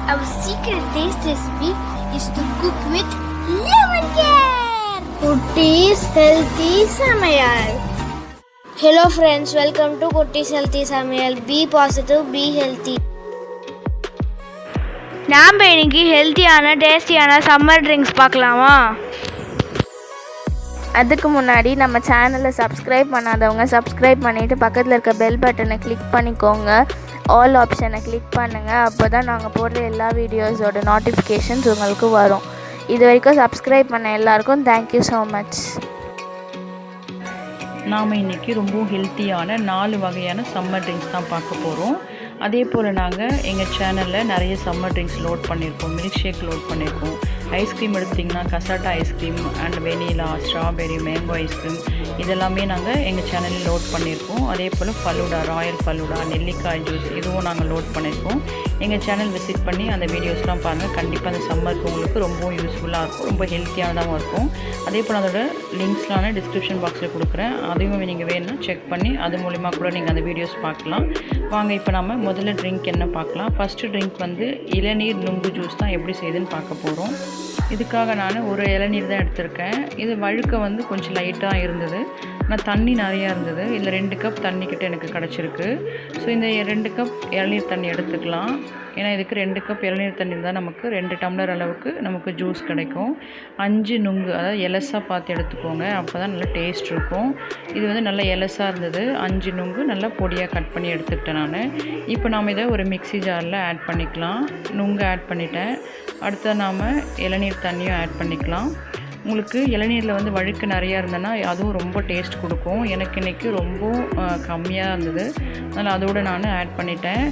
Our secret taste recipe is to cook with lemon care. Kutti's Healthy Samayal. Hello friends, welcome to Kutti's Healthy Samayal. Be positive, be healthy. நாம் இன்னைக்கு ஹெல்த்தியான டேஸ்டியான summer drinks பார்க்கலாமா? அதுக்கு முன்னாடி நம்ம சேனலை சப்ஸ்கிரைப் பண்ணாதவங்க சப்ஸ்கிரைப் பண்ணிவிட்டு பக்கத்தில் இருக்க பெல் பட்டனை கிளிக் பண்ணிக்கோங்க. ஆல் ஆப்ஷனை கிளிக் பண்ணுங்கள். அப்போ தான் நாங்கள் போடுற எல்லா வீடியோஸோட நோட்டிஃபிகேஷன்ஸ் உங்களுக்கு வரும். இது வரைக்கும் சப்ஸ்கிரைப் பண்ண எல்லாருக்கும் தேங்க்யூ ஸோ மச். நாம் இன்றைக்கி ரொம்ப ஹெல்த்தியான 4 வகையான சம்மர் ட்ரிங்க்ஸ் தான் பார்க்க போகிறோம். அதே போல் நாங்கள் எங்கள் சேனலில் நிறைய சம்மர் ட்ரிங்க்ஸ் லோட் பண்ணியிருக்கோம். மில்க் ஷேக் லோட் பண்ணியிருக்கோம். ஐஸ்கிரீம் எடுத்திங்கன்னா cassata ice cream and vanilla, strawberry, mango ice cream இதெல்லாமே நாங்கள் எங்கள் சேனலில் லோட் பண்ணியிருக்கோம். அதே போல் ஃபலூடா, ராயல் ஃபலூடா, நெல்லிக்காய் ஜூஸ் இதுவும் நாங்கள் லோட் பண்ணியிருக்கோம். எங்கள் சேனல் விசிட் பண்ணி அந்த வீடியோஸ்லாம் பாருங்கள். கண்டிப்பாக அந்த சம்மருக்கு உங்களுக்கு ரொம்பவும் யூஸ்ஃபுல்லாக இருக்கும், ரொம்ப ஹெல்த்தியானதாகவும் இருக்கும். அதே போல் அதோட லிங்க்ஸ்லாம் டிஸ்கிரிப்ஷன் பாக்ஸில் கொடுக்குறேன். அதையும் நீங்கள் வேணும்னா செக் பண்ணி அது மூலிமா கூட நீங்கள் அந்த வீடியோஸ் பார்க்கலாம். வாங்க இப்போ நம்ம முதல்ல ட்ரிங்க் என்ன பார்க்கலாம். ஃபஸ்ட்டு ட்ரிங்க் வந்து இளநீர் நுங்கு ஜூஸ் தான் எப்படி செய்யுதுன்னு பார்க்க போகிறோம். இதுக்காக நான் ஒரு இளநீர் தான் எடுத்திருக்கேன். இது வழுக்க வந்து கொஞ்சம் லைட்டாக இருந்தது, ஆனால் தண்ணி நிறையா இருந்தது. இதில் 2 கப் தண்ணிக்கிட்ட எனக்கு கிடச்சிருக்கு. ஸோ இந்த 2 கப் இளநீர் தண்ணி எடுத்துக்கலாம். ஏன்னா இதுக்கு 2 கப் இளநீர் தண்ணி தான் நமக்கு 2 டம்ளர் அளவுக்கு நமக்கு ஜூஸ் கிடைக்கும். 5 நுங்கு, அதாவது எலசாக பார்த்து எடுத்துக்கோங்க, அப்போ தான் நல்லா டேஸ்ட் இருக்கும். இது வந்து நல்லா எலசாக இருந்தது. 5 நுங்கு நல்லா பொடியாக கட் பண்ணி எடுத்துக்கிட்டேன் நான். இப்போ நாம் இதை ஒரு மிக்ஸி ஜாரில் ஆட் பண்ணிக்கலாம். நுங்கு ஆட் பண்ணிட்டேன். அடுத்து நாம் இளநீர் தண்ணியும் ஆட் பண்ணிக்கலாம். உங்களுக்கு இளநீரில் வந்து வழுக்கு நிறையா இருந்ததுன்னா அதுவும் ரொம்ப டேஸ்ட் கொடுக்கும். எனக்கு இன்றைக்கி ரொம்ப கம்மியாக இருந்தது, அதனால் அதோடு நான் ஆட் பண்ணிட்டேன்.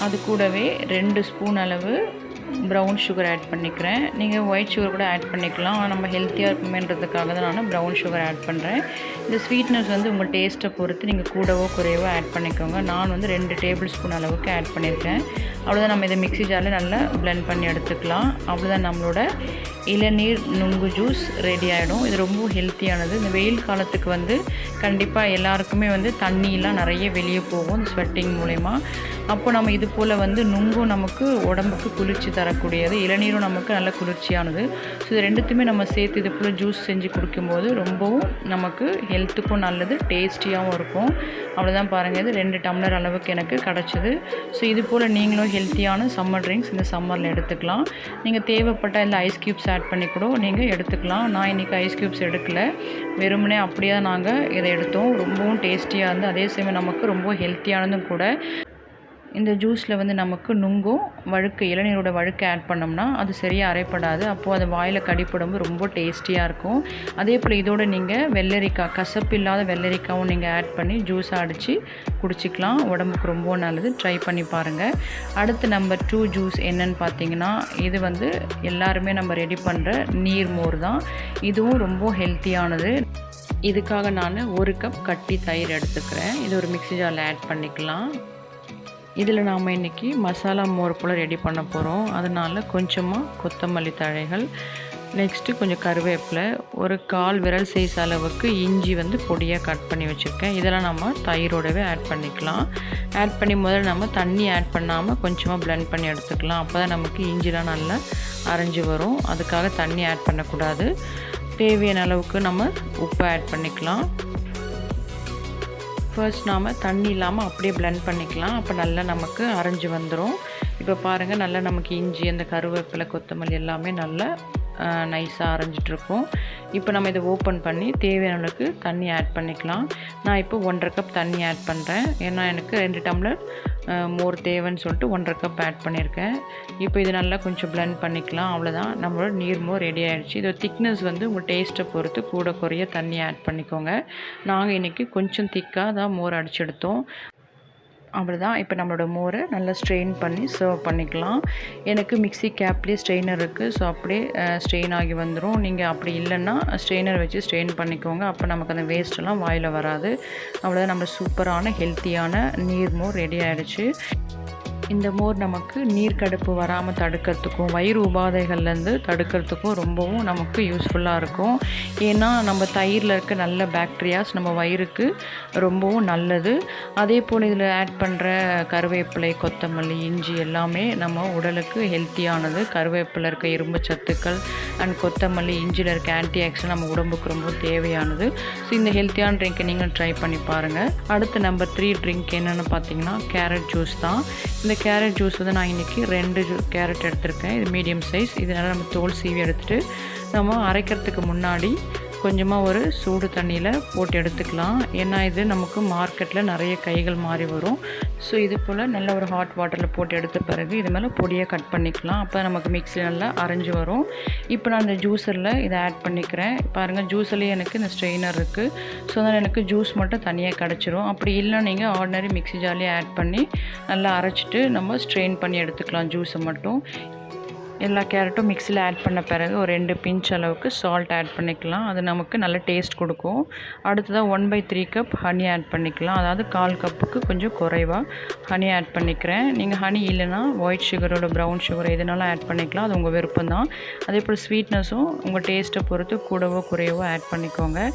அது கூடவே 2 ஸ்பூன் அளவு ப்ரௌன் சுகர் ஆட் பண்ணிக்கிறேன். நீங்கள் ஒயிட் சுகர் கூட ஆட் பண்ணிக்கலாம். ஆனால் நம்ம ஹெல்த்தியாக இருக்குமேன்றதுக்காக தான் நான் ப்ரௌன் சுகர் ஆட் பண்ணுறேன். இந்த ஸ்வீட்னஸ் வந்து உங்கள் டேஸ்ட்டை பொறுத்து நீங்கள் கூடவோ குறைவோ ஆட் பண்ணிக்கோங்க. நான் வந்து 2 டேபிள் ஸ்பூன் அளவுக்கு ஆட் பண்ணியிருக்கேன். அவ்வளோதான். நம்ம இதை மிக்ஸி ஜாரில் நல்லா பிளெண்ட் பண்ணி எடுத்துக்கலாம். அவ்வளோதான், நம்மளோட இளநீர் நுங்கு ஜூஸ் ரெடி ஆகிடும். இது ரொம்ப ஹெல்த்தியானது. இந்த வெயில் காலத்துக்கு வந்து கண்டிப்பாக எல்லாருக்குமே வந்து தண்ணியெலாம் நிறைய வெளியே போகும் இந்த ஸ்வெட்டிங் மூலயமா. அப்போ நம்ம இது போல் வந்து நுங்கும் நமக்கு உடம்புக்கு குளிர்ச்சி தரக்கூடியது, இளநீரும் நமக்கு நல்ல குளிர்ச்சியானது. ஸோ இது ரெண்டுத்தையுமே நம்ம சேர்த்து இது போல் ஜூஸ் செஞ்சு குடிக்கும்போது ரொம்பவும் நமக்கு ஹெல்த்துக்கும் நல்லது, டேஸ்டியாகவும் இருக்கும். அவ்வளோதான் பாருங்கள், இது 2 டம்ளர் அளவுக்கு எனக்கு கிடச்சிது. ஸோ இது போல் நீங்களும் ஹெல்த்தியான சம்மர் ட்ரிங்க்ஸ் இந்த சம்மரில் எடுத்துக்கலாம். நீங்கள் தேவைப்பட்ட இந்த ஐஸ் க்யூப்ஸ் ஆட் பண்ணி கூட நீங்கள் எடுத்துக்கலாம். நான் இன்றைக்கி ஐஸ் க்யூப்ஸ் எடுக்கலை, வெறுமனே அப்படியே நாங்கள் இதை எடுத்தோம். ரொம்பவும் டேஸ்டியாக இருந்து அதே சமயம் நமக்கு ரொம்ப ஹெல்த்தியானதும் கூட. இந்த ஜூஸில் வந்து நமக்கு நுங்கும் இளநீரோட வழுக்கை ஆட் பண்ணோம்னா அது சரியாக அரைப்படாது. அப்போது அது வாயில் கடிப்படும்போது ரொம்ப டேஸ்டியாக இருக்கும். அதே போல் இதோட நீங்கள் வெள்ளரிக்காய், கசப்பு இல்லாத வெள்ளரிக்காவும் நீங்கள் ஆட் பண்ணி ஜூஸாக அடித்து குடிச்சிக்கலாம். உடம்புக்கு ரொம்ப நல்லது. ட்ரை பண்ணி பாருங்கள். அடுத்து நம்பர் 2 ஜூஸ் என்னன்னு பார்த்தீங்கன்னா, இது வந்து எல்லாருமே நம்ம ரெடி பண்ணுற நீர் மோர் தான். இதுவும் ரொம்ப ஹெல்த்தியானது. இதுக்காக நான் 1 கப் கட்டி தயிர் எடுத்துக்கிறேன். இது ஒரு மிக்ஸி ஜாரில் ஆட் பண்ணிக்கலாம். இதில் நாம் இன்றைக்கி மசாலா மோர் போல் ரெடி பண்ண போகிறோம். அதனால் கொஞ்சமாக கொத்தமல்லி தழைகள், நெக்ஸ்ட்டு கொஞ்சம் கருவேப்பிலை, ஒரு 1/4 விரல் சைஸ் அளவுக்கு இஞ்சி வந்து பொடியாக கட் பண்ணி வச்சுருக்கேன். இதெல்லாம் நம்ம தயிரோடவே ஆட் பண்ணிக்கலாம். ஆட் பண்ணி முதல்ல நம்ம தண்ணி ஆட் பண்ணாமல் கொஞ்சமாக பிளெண்ட் பண்ணி எடுத்துக்கலாம். அப்போ தான் நமக்கு இஞ்சிலாம் நல்லா அரைஞ்சி வரும். அதுக்காக தண்ணி ஆட் பண்ணக்கூடாது. தேவையான அளவுக்கு நம்ம உப்பு ஆட் பண்ணிக்கலாம். ஃபர்ஸ்ட் நாம் தண்ணி இல்லாமல் அப்படியே பிளெண்ட் பண்ணிக்கலாம். அப்போ நல்லா நமக்கு அரைஞ்சி வந்துடும். இப்போ பாருங்கள், நல்லா நமக்கு இஞ்சி, அந்த கருவேப்பிலை, கொத்தமல்லி எல்லாமே நல்லா நைஸாக அரைஞ்சிட்ருக்கோம். இப்போ நம்ம இதை ஓப்பன் பண்ணி தேவையான அளவுக்கு தண்ணி ஆட் பண்ணிக்கலாம். நான் இப்போ 1.5 கப் தண்ணி ஆட் பண்ணுறேன். ஏன்னா எனக்கு 2 டம்ளர் மோர் தேவைன்னு சொல்லிட்டு 1.5 கப் ஆட் பண்ணியிருக்கேன். இப்போ இது நல்லா கொஞ்சம் பிளெண்ட் பண்ணிக்கலாம். அவ்வளோதான், நம்மளோட நீர் மோர் ரெடி ஆகிடுச்சு. இதோட திக்னஸ் வந்து உங்கள் டேஸ்ட்டை பொறுத்து கூட குறைய தண்ணி ஆட் பண்ணிக்கோங்க. நாங்கள் இன்றைக்கி கொஞ்சம் திக்காக தான் மோர் அடிச்செடுத்தோம். அவ்வளோதான். இப்போ நம்மளோட மோரை நல்லா ஸ்ட்ரெயின் பண்ணி சர்வ் பண்ணிக்கலாம். எனக்கு மிக்ஸி கேப்லேயே ஸ்ட்ரெயினர் இருக்குது. ஸோ அப்படியே ஸ்ட்ரெயின் ஆகி வந்துடும். நீங்கள் அப்படி இல்லைன்னா ஸ்ட்ரெயினர் வச்சு ஸ்ட்ரெயின் பண்ணிக்கோங்க. அப்போ நமக்கு அந்த வேஸ்ட்டெல்லாம் வாயில் வராது. அவ்வளோதான், நம்ம சூப்பரான ஹெல்த்தியான நீர் மோர் ரெடி ஆகிடுச்சு. இந்த மோர் நமக்கு நீர்க்கடுப்பு வராமல் தடுக்கிறதுக்கும் வயிறு உபாதைகள்லேருந்து தடுக்கிறதுக்கும் ரொம்பவும் நமக்கு யூஸ்ஃபுல்லாக இருக்கும். ஏன்னா நம்ம தயிரில் இருக்க நல்ல பாக்டீரியாஸ் நம்ம வயிறுக்கு ரொம்பவும் நல்லது. அதே போல் இதில் ஆட் பண்ணுற கருவேப்பிலை, கொத்தமல்லி, இஞ்சி எல்லாமே நம்ம உடலுக்கு ஹெல்த்தியானது. கருவேப்பிலை இருக்க இரும்பு சத்துக்கள் அண்ட் கொத்தமல்லி, இஞ்சியில் இருக்க ஆன்டி ஆக்சிடென்ட் நம்ம உடம்புக்கு ரொம்ப தேவையானது. ஸோ இந்த ஹெல்த்தியான ட்ரிங்க்கை நீங்கள் ட்ரை பண்ணி பாருங்கள். அடுத்து நம்பர் 3 ட்ரிங்க் என்னென்னு பார்த்தீங்கன்னா கேரட் ஜூஸ் தான். இந்த கேரட் ஜூஸ் வந்து நான் இன்றைக்கி 2 கேரட் எடுத்திருக்கேன். இது மீடியம் சைஸ். இதனால் நம்ம தோல் சீவி எடுத்துகிட்டு நம்ம அரைக்கிறதுக்கு முன்னாடி கொஞ்சமாக ஒரு சூடு தண்ணியில் போட்டு எடுத்துக்கலாம். ஏன்னா இது நமக்கு மார்க்கெட்டில் நிறைய கைகள் மாறி வரும். ஸோ இது போல் நல்ல ஒரு ஹாட் வாட்டரில் போட்டு எடுத்த பிறகு இது மேலே பொடியாக கட் பண்ணிக்கலாம். அப்போ நமக்கு மிக்ஸி நல்லா அரைஞ்சி வரும். இப்போ நான் இந்த ஜூஸரில் இதை ஆட் பண்ணிக்கிறேன். பாருங்கள், ஜூஸ்லேயே எனக்கு இந்த ஸ்ட்ரெயினர் இருக்குது. ஸோ அதனால் எனக்கு ஜூஸ் மட்டும் தனியாக கிடச்சிரும். அப்படி இல்லை நீங்கள் ஆர்டினரி மிக்ஸி ஜார்லேயே ஆட் பண்ணி நல்லா அரைச்சிட்டு நம்ம ஸ்ட்ரெயின் பண்ணி எடுத்துக்கலாம் ஜூஸை மட்டும். எல்லா கேரட்டும் மிக்ஸியில் ஆட் பண்ண பிறகு ஒரு 2 பிஞ்ச் அளவுக்கு சால்ட் ஆட் பண்ணிக்கலாம். அது நமக்கு நல்ல டேஸ்ட் கொடுக்கும். அடுத்ததாக 1/3 கப் ஹனி ஆட் பண்ணிக்கலாம். அதாவது 1/4 கப்புக்கு கொஞ்சம் குறைவாக ஹனி ஆட் பண்ணிக்கிறேன். நீங்கள் ஹனி இல்லைன்னா ஒயிட் சுகரோட ப்ரௌன் சுகர் எதுனாலும் ஆட் பண்ணிக்கலாம். அது உங்கள் விருப்பம் தான். அதே போல் ஸ்வீட்னஸும் உங்கள் டேஸ்ட்டை பொறுத்து கூடவோ குறையவோ ஆட் பண்ணிக்கோங்க.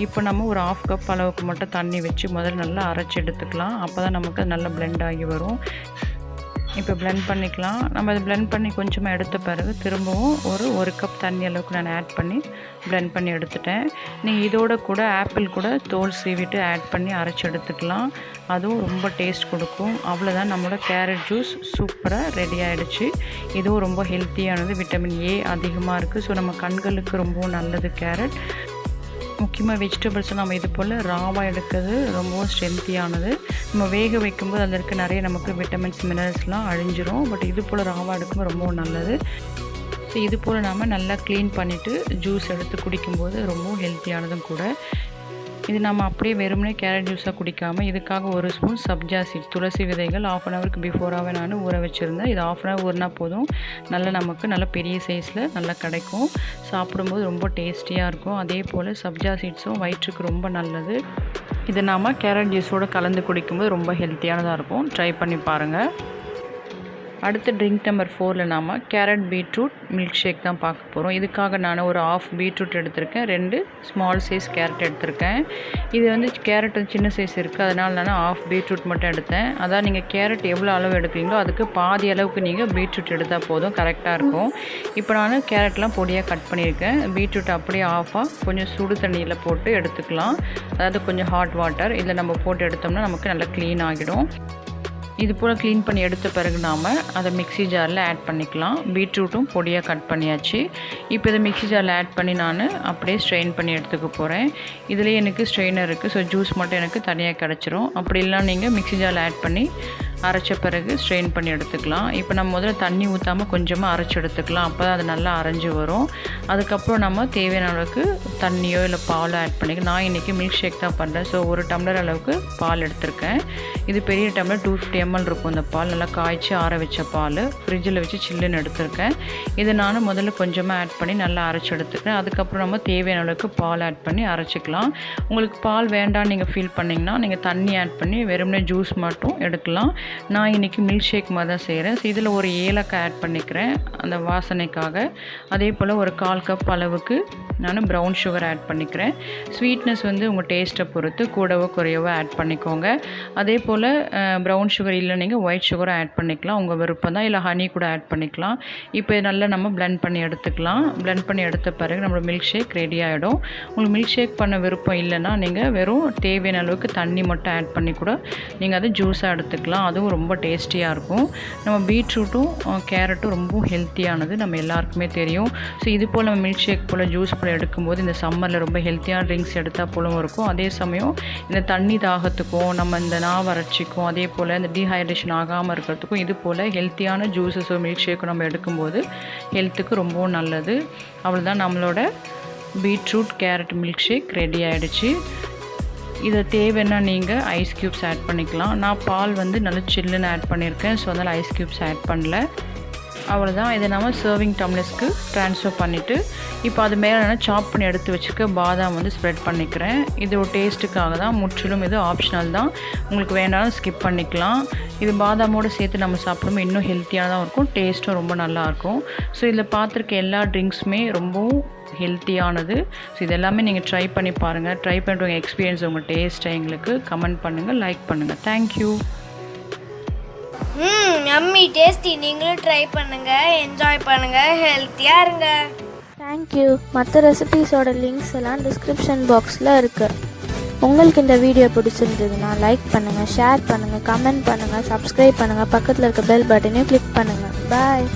இப்போ நம்ம ஒரு 1/2 கப் அளவுக்கு மட்டும் தண்ணி வச்சு முதல்ல நல்லா அரைச்சி எடுத்துக்கலாம். அப்போ தான் நமக்கு நல்லா பிளெண்ட் ஆகி வரும். இப்போ பிளெண்ட் பண்ணிக்கலாம். நம்ம அதை பிளெண்ட் பண்ணி கொஞ்சமாக எடுத்த பிறகு திரும்பவும் ஒரு கப் தண்ணி அளவுக்கு நான் ஆட் பண்ணி பிளெண்ட் பண்ணி எடுத்துட்டேன். நீங்கள் இதோட கூட ஆப்பிள் கூட தோல் சீவிட்டு ஆட் பண்ணி அரைச்சி எடுத்துக்கலாம். அதுவும் ரொம்ப டேஸ்ட் கொடுக்கும். அவ்வளோதான், நம்மளோட கேரட் ஜூஸ் சூப்பராக ரெடி ஆகிடுச்சு. இதுவும் ரொம்ப ஹெல்த்தியானது. விட்டமின் ஏ அதிகமாக இருக்குது. ஸோ நம்ம கண்களுக்கு ரொம்பவும் நல்லது கேரட். முக்கியமாக வெஜிடபிள்ஸை நம்ம இது போல் ராவாக எடுக்கிறது ரொம்பவும் ஸ்ட்ரென்த்தியானது. நம்ம வேக வைக்கும்போது அதில் இருக்க நிறைய நமக்கு விட்டமின்ஸ், மினரல்ஸ்லாம் அழிஞ்சிரும். பட் இது போல் ராவாக எடுக்கும்போது ரொம்பவும் நல்லது. ஸோ இது போல் நாம் நல்லா க்ளீன் பண்ணிவிட்டு ஜூஸ் எடுத்து குடிக்கும்போது ரொம்பவும் ஹெல்த்தியானதும் கூட. இது நம்ம அப்படியே வெறுமனே கேரட் ஜூஸாக குடிக்காமல் இதுக்காக 1 ஸ்பூன் சப்ஜா சீட், துளசி விதைகள் 1/2 ஹவருக்கு பிஃபோராகவே நான் ஊற வச்சுருந்தேன். இது 1/2 ஹவர் ஊறினா போதும். நல்லா நமக்கு நல்ல பெரிய சைஸில் நல்லா கிடைக்கும். சாப்பிடும்போது ரொம்ப டேஸ்டியாக இருக்கும். அதே போல் சப்ஜா சீட்ஸும் வயிற்றுக்கு ரொம்ப நல்லது. இதை நாம் கேரட் ஜூஸோடு கலந்து குடிக்கும்போது ரொம்ப ஹெல்த்தியானதாக இருக்கும். ட்ரை பண்ணி பாருங்கள். அடுத்து ட்ரிங்க் நம்பர் 4ல் நாம் கேரட் பீட்ரூட் மில்க் ஷேக் தான் பார்க்க போகிறோம். இதுக்காக நான் ஒரு 1/2 பீட்ரூட் எடுத்திருக்கேன். 2 ஸ்மால் சைஸ் கேரட் எடுத்திருக்கேன். இது வந்து கேரட் சின்ன சைஸ் இருக்குது, அதனால் நான் 1/2 பீட்ரூட் மட்டும் எடுத்தேன். அதான் நீங்கள் கேரட் எவ்வளோ அளவு எடுக்கிறீங்களோ அதுக்கு பாதி அளவுக்கு நீங்கள் பீட்ரூட் எடுத்தால் போதும், கரெக்டாக இருக்கும். இப்போ நான் கேரட்லாம் பொடியாக கட் பண்ணியிருக்கேன். பீட்ரூட் அப்படியே ஆஃபாக கொஞ்சம் சுடு தண்ணியில் போட்டு எடுத்துக்கலாம். அதாவது கொஞ்சம் ஹாட் வாட்டர் இதில் நம்ம போட்டு எடுத்தோம்னா நமக்கு நல்லா க்ளீன் ஆகிடும். இது போல் க்ளீன் பண்ணி எடுத்த பிறகு நாம் அதை மிக்ஸி ஜாரில் ஆட் பண்ணிக்கலாம். பீட்ரூட்டும் பொடியாக கட் பண்ணியாச்சு. இப்போ இதை மிக்ஸி ஜாரில் ஆட் பண்ணி நான் அப்படியே ஸ்ட்ரெயின் பண்ணி எடுத்துக்க போகிறேன். இதுலேயே எனக்கு ஸ்ட்ரெயினர் இருக்குது. ஸோ ஜூஸ் மட்டும் எனக்கு தனியாக கிடச்சிரும். அப்படி இல்லைனா நீங்கள் மிக்ஸி ஜாரில் ஆட் பண்ணி அரைச்ச பிறகு ஸ்ட்ரெயின் பண்ணி எடுத்துக்கலாம். இப்போ நம்ம முதல்ல தண்ணி ஊற்றாமல் கொஞ்சமாக அரைச்சி எடுத்துக்கலாம். அப்போ தான் அது நல்லா அரைஞ்சி வரும். அதுக்கப்புறம் நம்ம தேவையான அளவுக்கு தண்ணியோ இல்லை பாலோ ஆட் பண்ணிக்கலாம். நான் இன்றைக்கி மில்க் ஷேக் தான் பண்ணுறேன். ஸோ 1 டம்ளர் அளவுக்கு பால் எடுத்திருக்கேன். இது பெரிய டம்ளர் 250 ml இருக்கும். இந்த பால் நல்லா காய்ச்சி ஆற வச்ச பால் ஃப்ரிட்ஜில் வச்சு சில்லுன்னு எடுத்திருக்கேன். இதை நான் முதல்ல கொஞ்சமாக ஆட் பண்ணி நல்லா அரைச்சி எடுத்துக்கிறேன். அதுக்கப்புறம் நம்ம தேவையான அளவுக்கு பால் ஆட் பண்ணி அரைச்சிக்கலாம். உங்களுக்கு பால் வேண்டாம்னு நீங்கள் ஃபீல் பண்ணிங்கன்னா நீங்கள் தண்ணி ஆட் பண்ணி வெறுமனே ஜூஸ் மட்டும் எடுக்கலாம். நான் இன்றைக்கி மில்க் ஷேக் மாதிரி தான் செய்கிறேன். ஸோ இதில் ஒரு ஏலக்காய் ஆட் பண்ணிக்கிறேன் அந்த வாசனைக்காக. அதே போல் ஒரு 1/4 கப் அளவுக்கு நான் ப்ரௌன் சுகர் ஆட் பண்ணிக்கிறேன். ஸ்வீட்னஸ் வந்து உங்கள் டேஸ்ட்டை பொறுத்து கூடவோ குறையவோ ஆட் பண்ணிக்கோங்க. அதே போல் ப்ரௌன் சுகர் இல்லை நீங்கள் ஒயிட் சுகரும் ஆட் பண்ணிக்கலாம், உங்கள் விருப்பம் தான். இல்லை ஹனி கூட ஆட் பண்ணிக்கலாம். இப்போ நல்லா நம்ம பிளெண்ட் பண்ணி எடுத்துக்கலாம். பிளெண்ட் பண்ணி எடுத்த பிறகு நம்மளோட மில்க் ஷேக் ரெடி ஆகிடும். உங்களுக்கு மில்க் ஷேக் பண்ண விருப்பம் இல்லைன்னா நீங்கள் வெறும் தேவையான அளவுக்கு தண்ணி மட்டும் ஆட் பண்ணி கூட நீங்கள் அதை ஜூஸாக எடுத்துக்கலாம். அதுவும் ரொம்ப டேஸ்டியாக இருக்கும். நம்ம பீட்ரூட்டும் கேரட்டும் ரொம்ப ஹெல்த்தியானது, நம்ம எல்லாருக்குமே தெரியும். ஸோ இது போல் நம்ம மில்க் ஷேக் போல் ஜூஸ் போல் எடுக்கும்போது இந்த சம்மரில் ரொம்ப ஹெல்த்தியான ட்ரிங்க்ஸ் எடுத்தால் போலும் இருக்கும். அதே சமயம் இந்த தண்ணி தாகத்துக்கும் நம்ம இந்த வறட்சிக்கும் அதே போல் இந்த டீஹைட்ரேஷன் ஆகாமல் இருக்கிறதுக்கும் இது போல் ஹெல்த்தியான ஜூஸஸோ மில்க் ஷேக்கோ நம்ம எடுக்கும்போது ஹெல்த்துக்கு ரொம்பவும் நல்லது. அவ்வளோதான், நம்மளோட beetroot carrot milk shake ready ஆகிடுச்சு. இதை தேவைன்னா நீங்கள் ஐஸ் க்யூப்ஸ் ஆட் பண்ணிக்கலாம். நான் பால் வந்து நல்லா சில்லுன்னு ஆட் பண்ணியிருக்கேன். ஸோ அதனால் ஐஸ் க்யூப்ஸ் ஆட் பண்ணல. அவ்வளோதான், இதை நம்ம சர்விங் டம்ளர்ஸ்க்கு ட்ரான்ஸ்ஃபர் பண்ணிவிட்டு இப்போ அது மேலே நான் சாப் பண்ணி எடுத்து வச்சுக்க பாதாம் வந்து ஸ்ப்ரெட் பண்ணிக்கிறேன். இது ஒரு டேஸ்ட்டுக்காக தான், முற்றிலும் இது ஆப்ஷனல் தான். உங்களுக்கு வேண்டாலும் ஸ்கிப் பண்ணிக்கலாம். இது பாதாமோடு சேர்த்து நம்ம சாப்பிடும்போது இன்னும் ஹெல்த்தியானதாக இருக்கும், டேஸ்ட்டும் ரொம்ப நல்லாயிருக்கும். ஸோ இதில் பார்த்துருக்க எல்லா ட்ரிங்க்ஸுமே ரொம்பவும் ஹெல்த்தியானது. ஸோ இதெல்லாமே நீங்கள் ட்ரை பண்ணி பாருங்கள். ட்ரை பண்ணுற உங்கள் எக்ஸ்பீரியன்ஸ், உங்கள் டேஸ்ட்டை எங்களுக்கு கமெண்ட் பண்ணுங்கள், லைக் பண்ணுங்கள். தேங்க்யூ. Yummy tasty. நீங்களும் ட்ரை பண்ணுங்கள், என்ஜாய் பண்ணுங்கள், ஹெல்த்தியாக இருங்க. தேங்க்யூ. மற்ற ரெசிபீஸோட லிங்க்ஸ் எல்லாம் டிஸ்கிரிப்ஷன் பாக்ஸில் இருக்குது. உங்களுக்கு இந்த வீடியோ பிடிச்சிருந்ததுன்னா லைக் பண்ணுங்கள், ஷேர் பண்ணுங்கள், கமெண்ட் பண்ணுங்கள், சப்ஸ்கிரைப் பண்ணுங்கள், பக்கத்தில் இருக்க பெல் பட்டனையும் கிளிக் பண்ணுங்கள். பாய்.